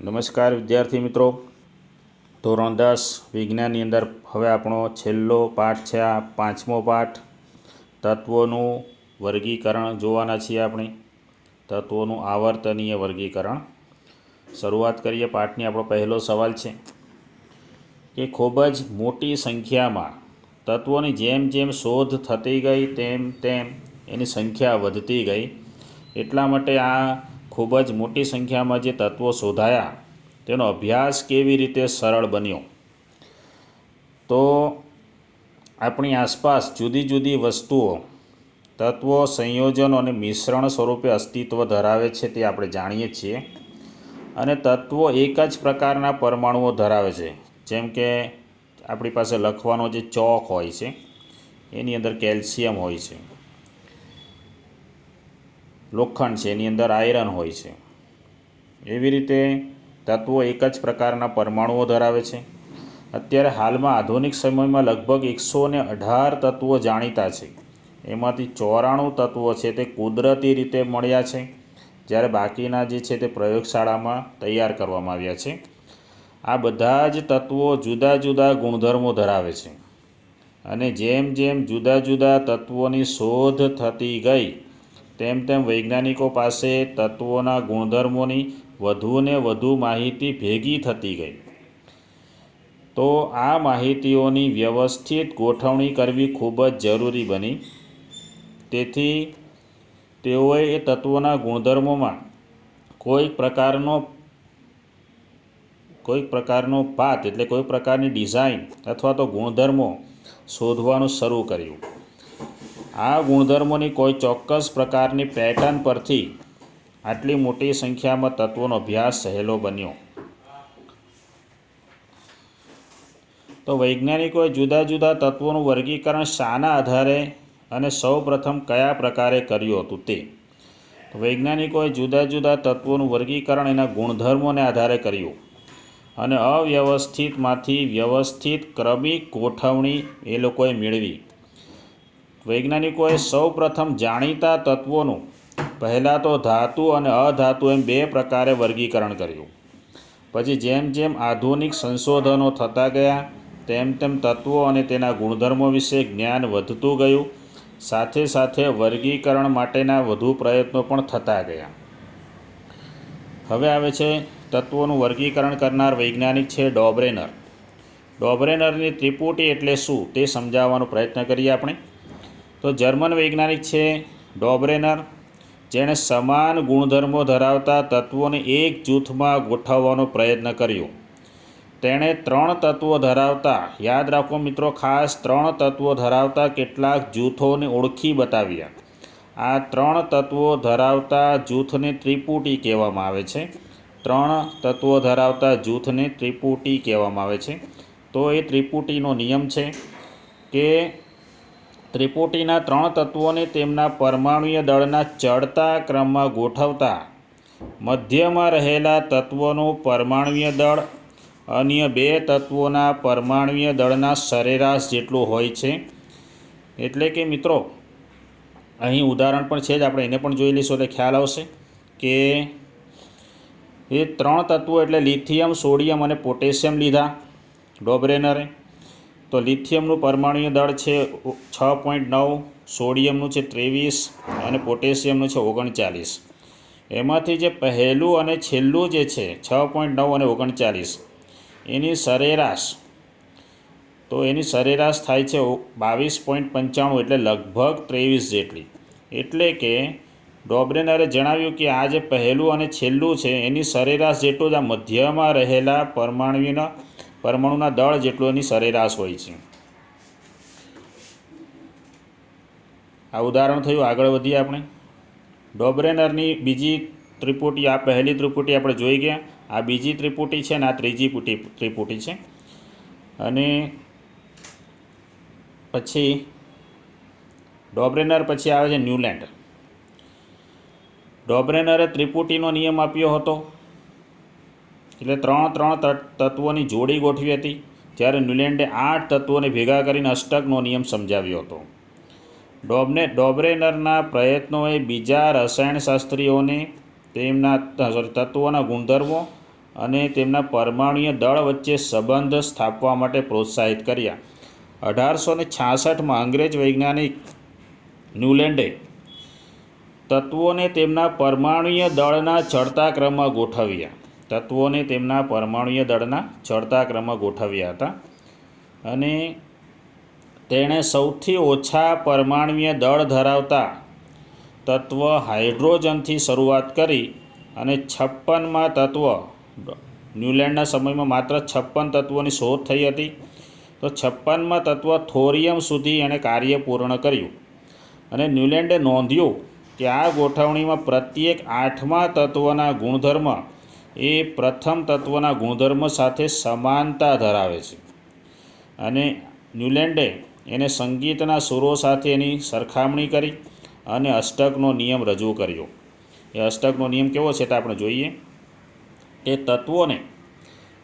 નમસ્કાર વિદ્યાર્થી મિત્રો, ધોરણ 10 વિજ્ઞાનની અંદર હવે આપણો છેલ્લો પાઠ છે, આ પાંચમો પાઠ તત્વોનું વર્ગીકરણ જોવાના છીએ આપણે। તત્વોનું આવર્તનીય વર્ગીકરણ શરૂઆત કરીએ। પાઠની આપણો પહેલો સવાલ છે કે ખૂબ જ મોટી સંખ્યામાં તત્વોની જેમ જેમ શોધ થતી ગઈ તેમ તેમ એની સંખ્યા વધતી ગઈ, એટલા માટે આ ખૂબ જ મોટી સંખ્યામાં જે તત્વો શોધાયા તેનો અભ્યાસ કેવી રીતે સરળ બન્યો। તો આપણી આસપાસ જુદી જુદી વસ્તુઓ તત્વો સંયોજનો અને મિશ્રણ સ્વરૂપે અસ્તિત્વ ધરાવે છે તે આપણે જાણીએ છીએ, અને તત્વો એક જ પ્રકારના પરમાણુઓ ધરાવે છે। જેમ કે આપણી પાસે લખવાનો જે ચોક હોય છે એની અંદર કેલ્શિયમ હોય છે, લોખંડ છે એની અંદર આયરન હોય છે, એવી રીતે તત્વો એક જ પ્રકારના પરમાણુઓ ધરાવે છે। અત્યારે હાલમાં આધુનિક સમયમાં લગભગ 118 તત્વો જાણીતા છે, એમાંથી 94 તત્વો છે તે કુદરતી રીતે મળ્યા છે, જ્યારે બાકીના જે છે તે પ્રયોગશાળામાં તૈયાર કરવામાં આવ્યા છે। આ બધા જ તત્વો જુદા જુદા ગુણધર્મો ધરાવે છે, અને જેમ જેમ જુદા જુદા તત્વોની શોધ થતી ગઈ તેમ તેમ વૈજ્ઞાનિકો પાસે તત્વોના ગુણધર્મોની વધુને વધુ માહિતી ભેગી થતી ગઈ। તો આ માહિતીઓની વ્યવસ્થિત ગોઠવણી કરવી ખૂબ જ જરૂરી બની। તેથી તેઓએ એ તત્વોના ગુણધર્મોમાં કોઈ પ્રકારનો પાત એટલે કોઈ પ્રકારની ડિઝાઇન અથવા તો ગુણધર્મો શોધવાનું શરૂ કર્યું। આ ગુણધર્મોની કોઈ ચોક્કસ પ્રકારની પેટર્ન પરથી આટલી મોટી સંખ્યામાં તત્વોનો અભ્યાસ સહેલો બન્યો। તો વૈજ્ઞાનિકોએ જુદા જુદા તત્વોનું વર્ગીકરણ શાના આધારે અને સૌપ્રથમ કયા પ્રકારે કર્યું હતું તે। વૈજ્ઞાનિકોએ જુદા જુદા તત્વોનું વર્ગીકરણ એના ગુણધર્મોને આધારે કર્યું, અને અવ્યવસ્થિતમાંથી વ્યવસ્થિત ક્રમિક ગોઠવણી એ લોકોએ મેળવી। વૈજ્ઞાનિકોએ સૌપ્રથમ જાણીતા તત્વોનું પહેલાં તો ધાતુ અને અધાતુ એમ બે પ્રકારે વર્ગીકરણ કર્યું। પછી જેમ જેમ આધુનિક સંશોધનો થતા ગયા તેમ તેમ તત્વો અને તેના ગુણધર્મો વિશે જ્ઞાન વધતું ગયું, સાથે સાથે વર્ગીકરણ માટેના વધુ પ્રયત્નો પણ થતા ગયા। હવે આવે છે તત્વોનું વર્ગીકરણ કરનાર વૈજ્ઞાનિક છે ડોબ્રેનર। ડોબ્રેનરની ત્રિપુટી એટલે શું તે સમજાવવાનો પ્રયત્ન કરીએ આપણે। તો જર્મન વૈજ્ઞાનિક છે ડોબ્રેનર, જેણે સમાન ગુણધર્મો ધરાવતા તત્વોને એક જૂથમાં ગોઠવવાનો પ્રયત્ન કર્યો। તેણે 3 તત્વો ધરાવતા, યાદ રાખો મિત્રો, ખાસ 3 તત્વો ધરાવતા કેટલાક જૂથોને ઓળખી બતાવ્યા। આ 3 તત્વો ધરાવતા જૂથને ત્રિપુટી કહેવામાં આવે છે। 3 તત્વો ધરાવતા જૂથને ત્રિપુટી કહેવામાં આવે છે। તો એ ત્રિપુટીનો નિયમ છે કે ત્રિપુટીના 3 તત્વોને તેમના પરમાણુય દળના ચડતા ક્રમમાં ગોઠવતા મધ્યમાં રહેલા તત્વોનું પરમાણુય દળ અન્ય 2 તત્વોના પરમાણુય દળના સરેરાશ જેટલું હોય છે। એટલે કે મિત્રો અહીં ઉદાહરણ પણ છે જ, આપણે એને પણ જોઈ લઈશું એટલે ખ્યાલ આવશે કે એ 3 તત્વો એટલે લિથિયમ, સોડિયમ અને પોટેશિયમ લીધા ડોબ્રેનરે। તો લિથિયમનું પરમાણુય દળ છે 6.9, સોડિયમનું છે 23 અને પોટેશિયમનું છે 39। એમાંથી જે પહેલું અને છેલ્લું જે છે 6.9 અને 39 એની સરેરાશ, તો એની સરેરાશ થાય છે 22.95 એટલે લગભગ 23 જેટલી। એટલે કે ડોબ્રેનરે જણાવ્યું કે આ જે પહેલું અને છેલ્લું છે એની સરેરાશ જેટલું જ આ મધ્યમાં રહેલા પરમાણુના દળ જેટલું એની સરેરાશ હોય છે। આ ઉદાહરણ થયું। આગળ વધીએ આપણે। ડોબ્રેનરની બીજી ત્રિપુટી, આ પહેલી ત્રિપુટી આપણે જોઈ ગયા, આ બીજી ત્રિપુટી છે અને આ ત્રીજી ત્રિપુટી છે। અને પછી ડોબ્રેનર પછી આવે છે ન્યુલેન્ડ। ડોબ્રેનરે ત્રિપુટીનો નિયમ આપ્યો હતો, એટલે 3 તત્વોની જોડી ગોઠવી હતી, જ્યારે ન્યુલેન્ડે 8 તત્વોને ભેગા કરીને અષ્ટકનો નિયમ સમજાવ્યો હતો। ડોબ્રેનરના પ્રયત્નોએ બીજા રસાયણશાસ્ત્રીઓને તેમના તત્વોના ગુણધર્મો અને તેમના પરમાણુય દળ વચ્ચે સંબંધ સ્થાપવા માટે પ્રોત્સાહિત કર્યા. 1866માં અંગ્રેજ વૈજ્ઞાનિક ન્યૂલેન્ડે તત્વોને તેમના પરમાણુય દળના ચડતા ક્રમમાં ગોઠવ્યા હતા અને તેણે સૌથી ઓછા પરમાણુય દળ ધરાવતા તત્વ હાઇડ્રોજનથી શરૂઆત કરી અને 56મા તત્વ, ન્યૂલેન્ડના સમયમાં માત્ર 56 તત્વોની શોધ થઈ હતી, તો 56મા તત્વ થોરિયમ સુધી એણે કાર્ય પૂર્ણ કર્યું. અને ન્યૂલેન્ડે નોંધ્યું કે આ ગોઠવણીમાં પ્રત્યેક 8મા તત્વના ગુણધર્મ એ પ્રથમ તત્વના ગુણધર્મ સાથે સમાનતા ધરાવે છે. અને ન્યૂલેન્ડે એને સંગીતના સુરો સાથે એની સરખામણી કરી અને અષ્ટકનો નિયમ રજૂ કર્યો. એ અષ્ટકનો નિયમ કેવો છે તે આપણે જોઈએ કે તત્વોને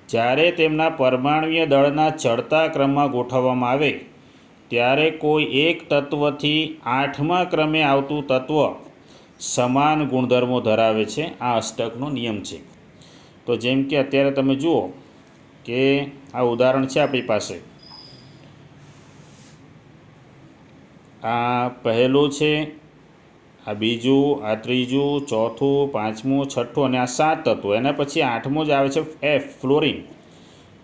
જ્યારે તેમના પરમાણુય દળના ચડતા ક્રમમાં ગોઠવવામાં આવે ત્યારે કોઈ એક તત્વથી 8મા ક્રમે આવતું તત્વ સમાન ગુણધર્મો ધરાવે છે. આ અષ્ટકનો નિયમ છે. તો જેમ કે અત્યારે તમે જુઓ કે આ ઉદાહરણ છે આપણી પાસે, આ પહેલું છે, આ બીજું, આ ત્રીજું, ચોથું, પાંચમું, છઠ્ઠું અને આ 7 તત્વો. એના પછી 8મું જ આવે છે F, ફ્લોરિન.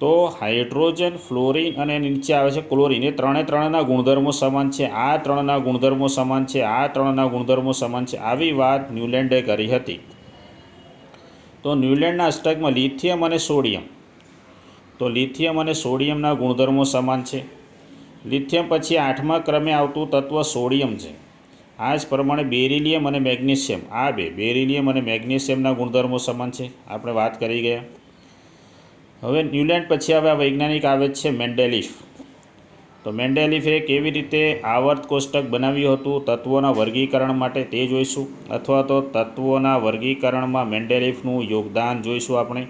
તો હાઇડ્રોજન, ફ્લોરિન અને નીચે આવે છે ક્લોરિન. એ ત્રણેના ગુણધર્મો સમાન છે, આ ત્રણના ગુણધર્મો સમાન છે, આ ત્રણના ગુણધર્મો સમાન છે. આવી વાત ન્યૂલેન્ડે કરી હતી. તો ન્યૂલેન્ડના અષ્ટકમાં લિથિયમ અને સોડિયમ, તો લિથિયમ અને સોડિયમના ગુણધર્મો સમાન છે. લિથિયમ પછી 8મા ક્રમે આવતું તત્વ સોડિયમ છે. આ જ પ્રમાણે બેરિલિયમ અને મેગ્નેશિયમ, આ બેરિલિયમ અને મેગ્નેશિયમના ગુણધર્મો સમાન છે. આપણે વાત કરી ગયા. હવે ન્યૂલેન્ડ પછી હવે આ વૈજ્ઞાનિક આવે છે મેન્ડેલિફ. તો મેન્ડેલિફે કેવી રીતે આવર્ત કોષ્ટક બનાવ્યું હતું તત્વોના વર્ગીકરણ માટે તે જોઈશું, અથવા તો તત્વોના વર્ગીકરણમાં મેન્ડેલિફનું યોગદાન જોઈશું આપણે.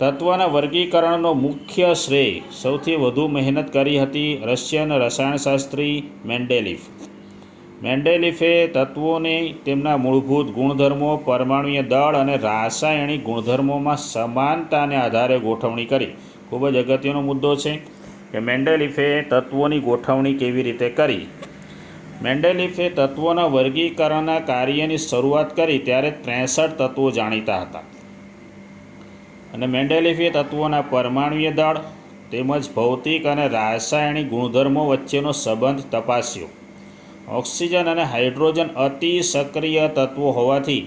તત્વના વર્ગીકરણનો મુખ્ય શ્રેય સૌથી વધુ મહેનત કરી હતી રશિયન રસાયણશાસ્ત્રી મેન્ડેલિફ. મેન્ડેલિફે તત્વોને તેમના મૂળભૂત ગુણધર્મો, પરમાણુય દળ અને રાસાયણિક ગુણધર્મોમાં સમાનતાને આધારે ગોઠવણી કરી. ખૂબ જ અગત્યનો મુદ્દો છે કે મેન્ડેલિફે તત્વોની ગોઠવણી કેવી રીતે કરી. મેન્ડેલિફે તત્વોના વર્ગીકરણના કાર્યની શરૂઆત કરી ત્યારે 63 તત્વો જાણીતા હતા. અને મેન્ડેલિફે તત્વોના પરમાણુય દળ તેમજ ભૌતિક અને રાસાયણિક ગુણધર્મો વચ્ચેનો સંબંધ તપાસ્યો. ઓક્સિજન અને હાઇડ્રોજન અતિ સક્રિય તત્વો હોવાથી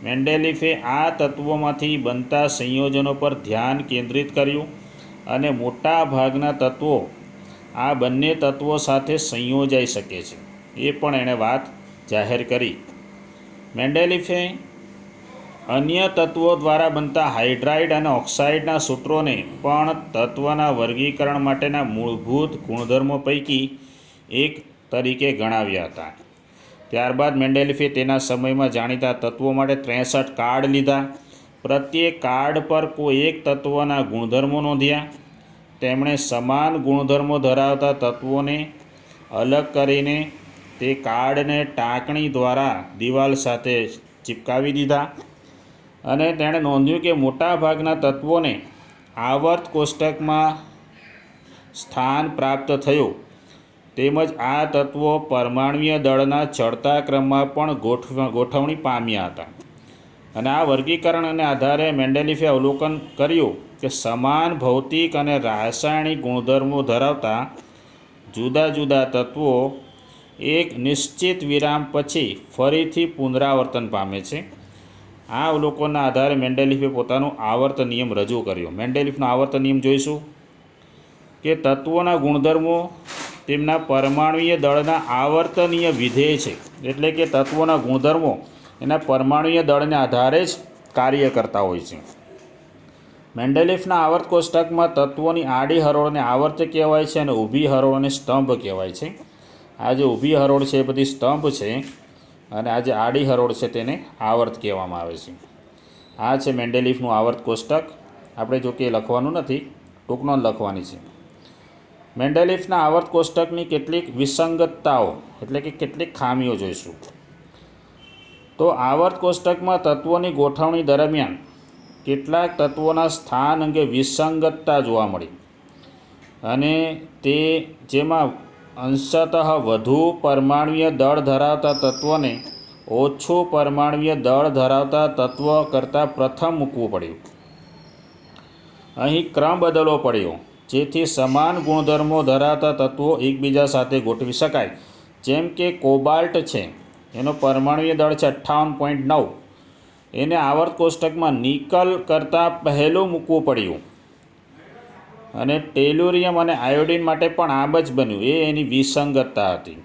મેન્ડેલિફે આ તત્વોમાંથી બનતા સંયોજનો પર ધ્યાન કેન્દ્રિત કર્યું અને મોટા ભાગના તત્વો આ બંને તત્વો સાથે સંયોજાઈ શકે છે એ પણ એણે વાત જાહેર કરી. મેન્ડેલિફે અન્ય તત્વો દ્વારા બનતા હાઇડ્રાઇડ અને ઓક્સાઇડના સૂત્રોને પણ તત્વના વર્ગીકરણ માટેના મૂળભૂત ગુણધર્મો પૈકી એક તરીકે ગણાવ્યા હતા. ત્યારબાદ મેન્ડેલિફે તેના સમયમાં જાણીતા તત્વો માટે 63 કાર્ડ લીધા. પ્રત્યેક કાર્ડ પર કોઈ એક તત્વના ગુણધર્મો નોંધ્યા. તેમણે સમાન ગુણધર્મો ધરાવતા તત્વોને અલગ કરીને તે કાર્ડને ટાંકણી દ્વારા દિવાલ સાથે ચિપકાવી દીધા. અને તેણે નોંધ્યું કે મોટાભાગના તત્વોને આવર્ત કોષ્ટકમાં સ્થાન પ્રાપ્ત થયું. તેમજ આ તત્વો પરમાણુય દળના ચડતા ક્રમમાં પણ ગોઠવણી પામ્યા હતા. અને આ વર્ગીકરણને આધારે મેન્ડેલિફે અવલોકન કર્યું કે સમાન ભૌતિક અને રાસાયણિક ગુણધર્મો ધરાવતા જુદા જુદા તત્વો એક નિશ્ચિત વિરામ પછી ફરીથી પુનરાવર્તન પામે છે. આ અવલોકનના આધારે મેન્ડેલિફે પોતાનો આવર્ત નિયમ રજૂ કર્યો. મેન્ડેલિફનો આવર્ત નિયમ જોઈશું કે તત્વોના ગુણધર્મો તેમના પરમાણુય દળના આવર્તનીય વિધેય છે. એટલે કે તત્વોના ગુણધર્મો એના પરમાણુય દળને આધારે જ કાર્ય કરતા હોય છે. મેન્ડેલિફના આવર્ત કોષ્ટકમાં તત્વોની આડી હરોળને આવર્ત કહેવાય છે અને ઊભી હરોળને સ્તંભ કહેવાય છે. આ જે ઊભી હરોળ છે એ બધી સ્તંભ છે અને આ જે આડી હરોળ છે તેને આવર્ત કહેવામાં આવે છે. આ છે મેન્ડેલિફનું આવર્ત કોષ્ટક. આપણે જો કે લખવાનું નથી, ટૂંકનો લખવાની છે. મેન્ડેલિફના આવર્ત કોષ્ટકની કેટલીક વિસંગતતાઓ એટલે કે કેટલીક ખામીઓ જોઈશું. તો આવર્ત કોષ્ટકમાં તત્વોની ગોઠવણી દરમિયાન કેટલાક તત્વોના સ્થાન અંગે વિસંગતતા જોવા મળી અને તે જેમાં અંશતઃ વધુ પરમાણુય દળ ધરાવતા તત્વને ઓછું પરમાણુય દળ ધરાવતા તત્વ કરતાં પ્રથમ મૂકવું પડ્યું. અહીં ક્રમ બદલવો પડ્યો જેથી સમાન ગુણધર્મો ધરાવતા તત્વો એકબીજા સાથે ગોઠવી શકાય. જેમ કે કોબાલ્ટ છે, એનો પરમાણુય દળ છે 58.9, એને આવર્ત કોષ્ટકમાં નિકલ કરતાં પહેલું મૂકવું પડ્યું. અને ટેલુરિયમ અને આયોડિન માટે પણ આમ જ બન્યું. એ એની વિસંગતતા હતી.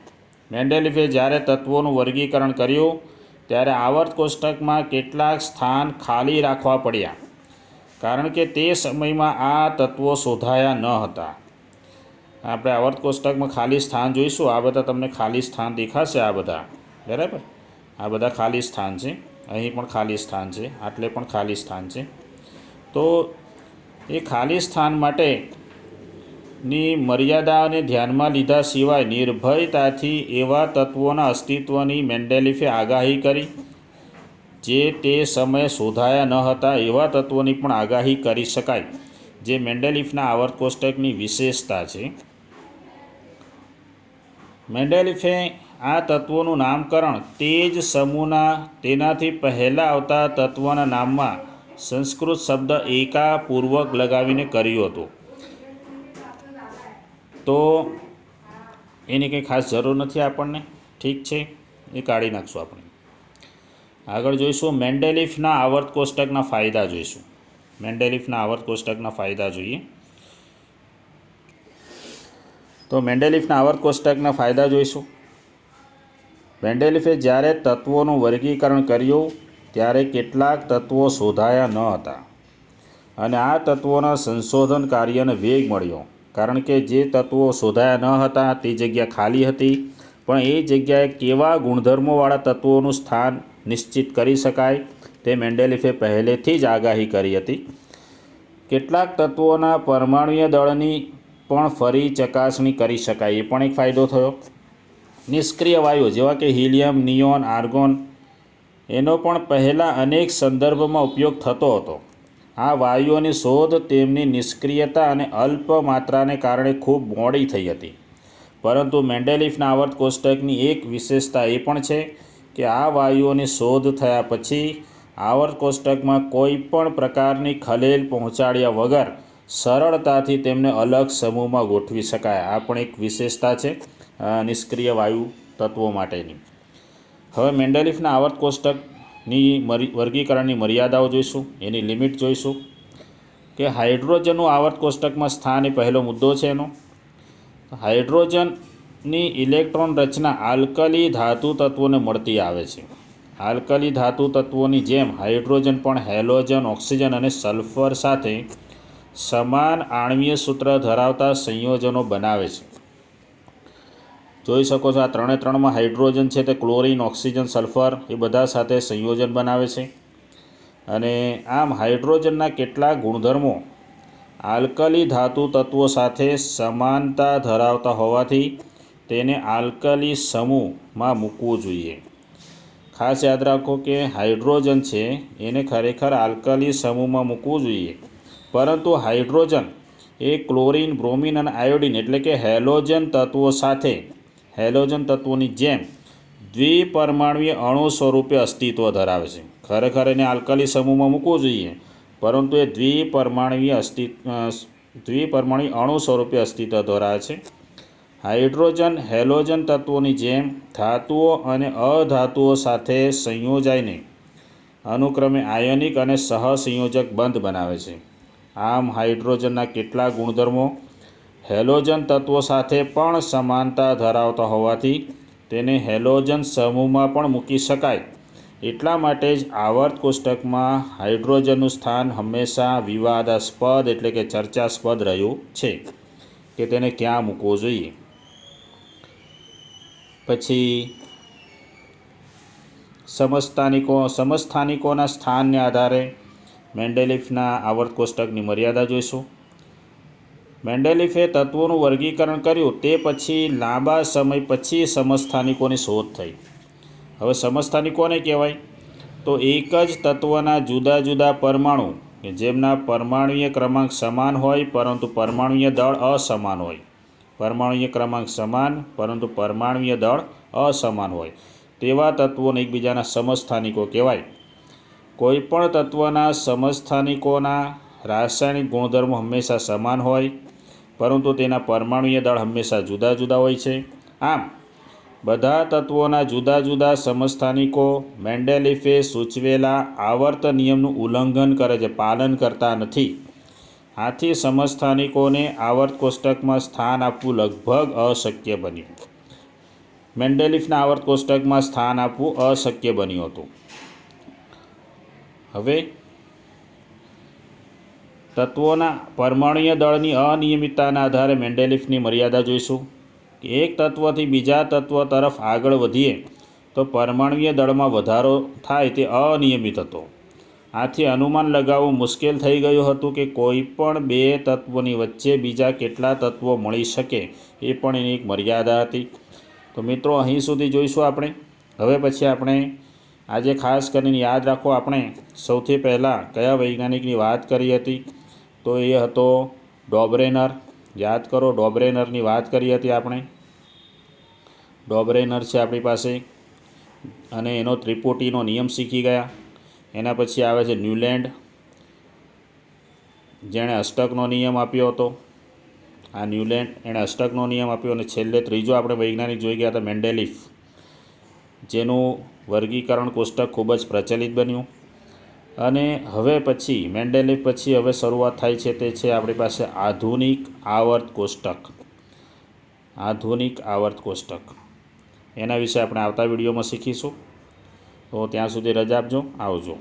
મેન્ડેલિફે જ્યારે તત્વોનું વર્ગીકરણ કર્યું ત્યારે આવર્ત કોષ્ટકમાં કેટલાક સ્થાન ખાલી રાખવા પડ્યા, કારણ કે તે સમયમાં આ તત્વો શોધાયા ન હતા. આપણે આવર્ત કોષ્ટકમાં ખાલી સ્થાન જોઈશું. આ બધા તમને ખાલી સ્થાન દેખાશે. આ બધા બરાબર, આ બધા ખાલી સ્થાન છે. અહીં પણ ખાલી સ્થાન છે, આટલે પણ ખાલી સ્થાન છે. તો એ ખાલી સ્થાન માટેની મર્યાદાને ધ્યાનમાં લીધા સિવાય નિર્ભયતાથી એવા તત્વોના અસ્તિત્વની મેન્ડેલિફે આગાહી કરી જે તે સમયે શોધાયા ન હતા. એવા તત્વોની પણ આગાહી કરી શકાય, જે મેન્ડેલિફના આવર્ત કોષ્ટકની વિશેષતા છે. મેન્ડેલિફે આ તત્વોનું નામકરણ તે જ સમૂહના તેનાથી પહેલાં આવતા તત્વના નામમાં સંસ્કૃત શબ્દ એકા પૂર્વક લગાવીને કર્યું હતું. તો એની કંઈ ખાસ જરૂર નથી આપણને, ઠીક છે, એ કાઢી નાખશું આપણે. આગળ જોઈશું મેન્ડેલિફના આવર્ત કોષ્ટકના ફાયદા જોઈશું. મેન્ડેલિફના આવર્ત કોષ્ટકના ફાયદા જોઈએ. તો મેન્ડેલિફના આવર્ત કોષ્ટકના ફાયદા જોઈશું. મેન્ડેલિફે જ્યારે તત્વોનું વર્ગીકરણ કર્યું ત્યારે કેટલાક તત્વો શોધાયા ન હતા અને આ તત્વોના સંશોધન કાર્યને વેગ મળ્યો, કારણ કે જે તત્વો શોધાયા ન હતા તે જગ્યા ખાલી હતી. પણ એ જગ્યાએ કેવા ગુણધર્મોવાળા તત્વોનું સ્થાન નિશ્ચિત કરી શકાય તે મેન્ડેલિફે પહેલેથી જ આગાહી કરી હતી. કેટલાક તત્વોના પરમાણુય દળની પણ ફરી ચકાસણી કરી શકાય, એ પણ એક ફાયદો થયો. નિષ્ક્રિય વાયુ જેવા કે હિલિયમ, નિયોન, આર્ગોન, એનો પણ પહેલાં અનેક સંદર્ભમાં ઉપયોગ થતો હતો. આ વાયુઓની શોધ તેમની નિષ્ક્રિયતા અને અલ્પ માત્રાને કારણે ખૂબ મોડી થઈ હતી. પરંતુ મેન્ડેલિફના આવર્ત કોષ્ટકની એક વિશેષતા એ પણ છે કે આ વાયુઓની શોધ થયા પછી આવર્ત કોષ્ટકમાં કોઈ પણ પ્રકારની ખલેલ પહોંચાડ્યા વગર સરળતાથી તેમને અલગ સમૂહમાં ગોઠવી શકાય. આ પણ એક વિશેષતા છે નિષ્ક્રિય વાયુ તત્વો માટેની. હવે મેન્ડેલિફના આવર્ત કોષ્ટકની વર્ગીકરણની મર્યાદાઓ જોઈશું, એની લિમિટ જોઈશું. કે હાઇડ્રોજનનું આવર્ત કોષ્ટકમાં સ્થાન એ પહેલો મુદ્દો છે એનો. હાઇડ્રોજનની ઇલેક્ટ્રોન રચના આલ્કલી ધાતુ તત્વોને મળતી આવે છે. આલ્કલી ધાતુ તત્વોની જેમ હાઇડ્રોજન પણ હેલોજન, ઓક્સિજન અને સલ્ફર સાથે સમાન આણ્વીય સૂત્ર ધરાવતા સંયોજનો બનાવે છે. જોઈ શકો છો આ 3 હાઇડ્રોજન છે તે ક્લોરિન, ઓક્સિજન, સલ્ફર એ બધા સાથે સંયોજન બનાવે છે. અને આમ હાઇડ્રોજનના કેટલાક ગુણધર્મો આલ્કલી ધાતુ તત્વો સાથે સમાનતા ધરાવતા હોવાથી તેને આલ્કલી સમૂહમાં મૂકવું જોઈએ. ખાસ યાદ રાખો કે હાઇડ્રોજન છે એને ખરેખર આલ્કલી સમૂહમાં મૂકવું જોઈએ, પરંતુ હાઇડ્રોજન એ ક્લોરિન, બ્રોમિન અને આયોડિન એટલે કે હેલોજન તત્વો સાથે હેલોજન તત્વોની જેમ દ્વિપરમાણુય અણુ સ્વરૂપે અસ્તિત્વ ધરાવે છે. ખરેખર એને આલ્કલી સમૂહમાં મૂકવું જોઈએ, પરંતુ એ દ્વિપરમાણુય અણુ સ્વરૂપે અસ્તિત્વ ધરાવે છે. હાઇડ્રોજન હેલોજન તત્વોની જેમ ધાતુઓ અને અધાતુઓ સાથે સંયોજાઈને અનુક્રમે આયનિક અને સહસંયોજક બંધ બનાવે છે. આમ હાઇડ્રોજનના કેટલાક ગુણધર્મો હેલોજન તત્વો સાથે પણ સમાનતા ધરાવતા હોવાથી તેને હેલોજન સમૂહમાં પણ મૂકી શકાય. એટલા માટે જ આવર્ત કોષ્ટકમાં હાઇડ્રોજનનું સ્થાન હંમેશા વિવાદાસ્પદ એટલે કે ચર્ચાસ્પદ રહ્યું છે કે તેને ક્યાં મૂકવો જોઈએ. પછી સમસ્થાનિકોના સ્થાનને આધારે મેન્ડેલિફના આવર્ત કોષ્ટકની મર્યાદા જોઈશું. મેન્ડેલિફે તત્વોનું વર્ગીકરણ કર્યું તે પછી લાંબા સમય પછી સમસ્થાનિકોની શોધ થઈ. હવે સમસ્થાનિકોને કહેવાય તો એક જ તત્વના જુદા જુદા પરમાણુ કે જેમના પરમાણુય ક્રમાંક સમાન હોય પરંતુ પરમાણુય દળ અસમાન હોય, પરમાણુય ક્રમાંક સમાન પરંતુ પરમાણુય દળ અસમાન હોય તેવા તત્વોને એકબીજાના સમસ્થાનિકો કહેવાય. કોઈપણ તત્વના સમસ્થાનિકોના રાસાયણિક ગુણધર્મો હંમેશા સમાન હોય પરંતુ તેના પરમાણુય દળ હંમેશા જુદા જુદા હોય છે. આમ બધા તત્વોના જુદા જુદા સમસ્થાનિકો મેન્ડેલિફે સૂચવેલા આવર્ત નિયમનું ઉલ્લંઘન કરે છે, પાલન કરતા નથી. આથી સમસ્થાનિકોને આવર્ત કોષ્ટકમાં સ્થાન આપવું લગભગ અશક્ય બન્યું. મેન્ડેલિફના આવર્ત કોષ્ટકમાં સ્થાન આપવું અશક્ય બન્યું હતું. હવે તત્વોના પરમાણુય દળની અનિયમિતતાના આધારે મેન્ડેલિફની મર્યાદા જોઈશું. એક તત્વથી બીજા તત્વ તરફ આગળ વધીએ તો પરમાણુય દળમાં વધારો થાય તે અનિયમિત હતો. આથી અનુમાન લગાવવું મુશ્કેલ થઈ ગયું હતું કે કોઈ પણ બે તત્વોની વચ્ચે બીજા કેટલા તત્વો મળી શકે એ પણ એની એક મર્યાદા હતી. તો મિત્રો અહીં સુધી જોઈશું આપણે. હવે પછી આપણે આજે ખાસ કરીને યાદ રાખો, આપણે સૌથી પહેલાં કયા વૈજ્ઞાનિકની વાત કરી હતી? તો એ હતો ડોબરેનર. યાદ કરો, ડોબરેનરની વાત કરી હતી આપણે. ડોબરેનર છે આપણી પાસે, અને એનો ત્રિપુટીનો નિયમ શીખી ગયા. એના પછી આવે છે ન્યૂલેન્ડ, જેણે અષ્ટકનો નિયમ આપ્યો હતો. આ ન્યૂલેન્ડ એણે અષ્ટકનો નિયમ આપ્યો. અને છેલ્લે ત્રીજો આપણે વૈજ્ઞાનિક જોઈ ગયા હતા મેન્ડેલિફ, જેનું વર્ગીકરણ કોષ્ટક ખૂબ જ પ્રચલિત બન્યું. અને હવે પછી મેન્ડેલિફ પછી હવે શરૂઆત થાય છે તે છે આપણી પાસે આધુનિક આવર્ત કોષ્ટક. આધુનિક આવર્ત કોષ્ટક એના વિશે આપણે આવતા વિડીયોમાં શીખીશું. તો ત્યાં સુધી રજા આપજો. આવજો.